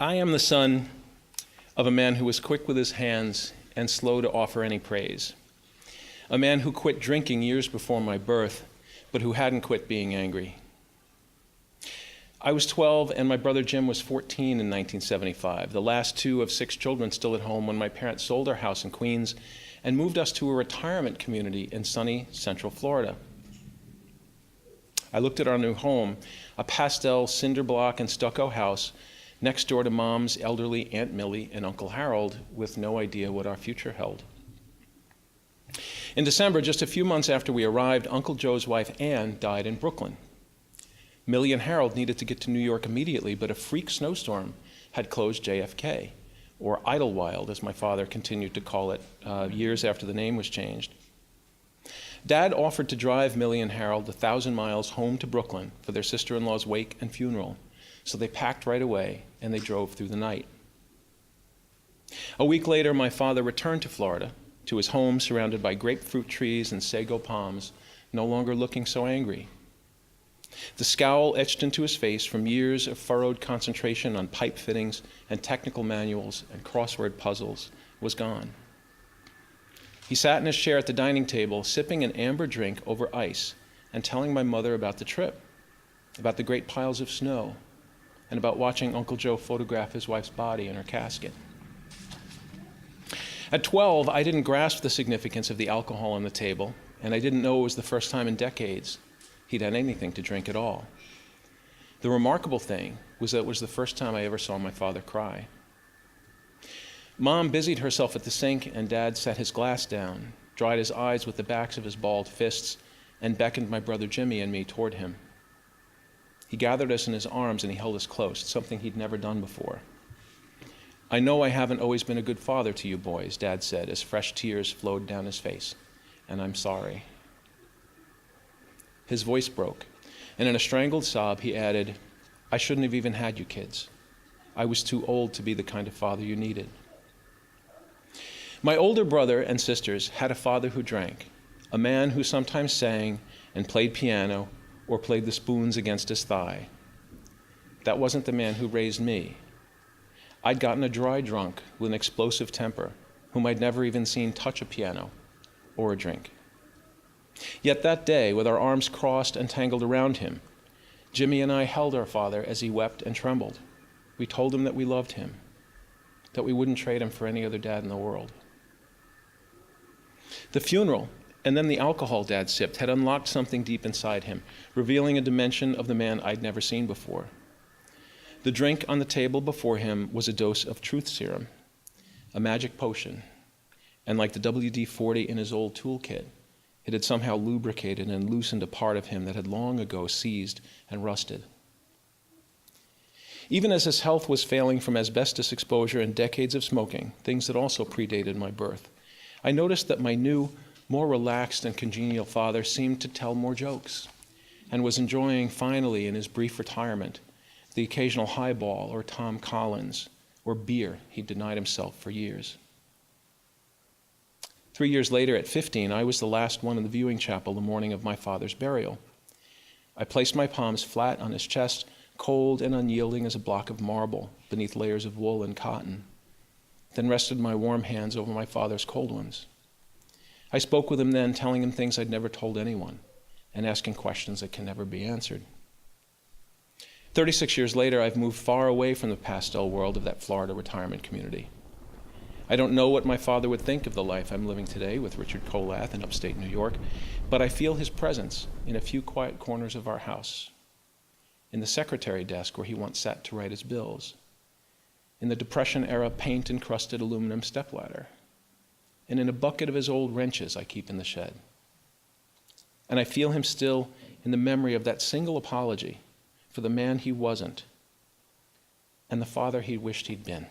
I am the son of a man who was quick with his hands and slow to offer any praise. A man who quit drinking years before my birth, but who hadn't quit being angry. I was 12 and my brother Jim was 14 in 1975, the last two of 6 children still at home when my parents sold our house in Queens and moved us to a retirement community in sunny Central Florida. I looked at our new home, a pastel cinder block and stucco house next door to Mom's elderly Aunt Millie and Uncle Harold, with no idea what our future held. In December, just a few months after we arrived, Uncle Joe's wife Ann died in Brooklyn. Millie and Harold needed to get to New York immediately, but a freak snowstorm had closed JFK, or Idlewild, as my father continued to call it years after the name was changed. Dad offered to drive Millie and Harold 1,000 miles home to Brooklyn for their sister-in-law's wake and funeral, so they packed right away and they drove through the night. A week later, my father returned to Florida, to his home surrounded by grapefruit trees and sago palms, no longer looking so angry. The scowl etched into his face from years of furrowed concentration on pipe fittings and technical manuals and crossword puzzles was gone. He sat in his chair at the dining table, sipping an amber drink over ice and telling my mother about the trip, about the great piles of snow, and about watching Uncle Joe photograph his wife's body in her casket. At 12, I didn't grasp the significance of the alcohol on the table, and I didn't know it was the first time in decades he'd had anything to drink at all. The remarkable thing was that it was the first time I ever saw my father cry. Mom busied herself at the sink, and Dad set his glass down, dried his eyes with the backs of his balled fists, and beckoned my brother Jimmy and me toward him. He gathered us in his arms and he held us close, something he'd never done before. "I know I haven't always been a good father to you boys," Dad said as fresh tears flowed down his face, "and I'm sorry." His voice broke, and in a strangled sob he added, "I shouldn't have even had you kids. I was too old to be the kind of father you needed." My older brother and sisters had a father who drank, a man who sometimes sang and played piano or played the spoons against his thigh. That wasn't the man who raised me. I'd gotten a dry drunk with an explosive temper, whom I'd never even seen touch a piano or a drink. Yet that day, with our arms crossed and tangled around him, Jimmy and I held our father as he wept and trembled. We told him that we loved him, that we wouldn't trade him for any other dad in the world. The funeral, and then the alcohol Dad sipped, had unlocked something deep inside him, revealing a dimension of the man I'd never seen before. The drink on the table before him was a dose of truth serum, a magic potion, and like the WD-40 in his old toolkit, it had somehow lubricated and loosened a part of him that had long ago seized and rusted. Even as his health was failing from asbestos exposure and decades of smoking, things that also predated my birth, I noticed that my new, more relaxed and congenial father seemed to tell more jokes and was enjoying, finally, in his brief retirement, the occasional highball or Tom Collins or beer he'd denied himself for years. 3 years later, at 15, I was the last one in the viewing chapel the morning of my father's burial. I placed my palms flat on his chest, cold and unyielding as a block of marble beneath layers of wool and cotton, then rested my warm hands over my father's cold ones. I spoke with him then, telling him things I'd never told anyone, and asking questions that can never be answered. 36 years later, I've moved far away from the pastel world of that Florida retirement community. I don't know what my father would think of the life I'm living today with Richard Colath in upstate New York, but I feel his presence in a few quiet corners of our house, in the secretary desk where he once sat to write his bills, in the Depression-era paint-encrusted aluminum stepladder, and in a bucket of his old wrenches I keep in the shed. And I feel him still in the memory of that single apology for the man he wasn't and the father he wished he'd been.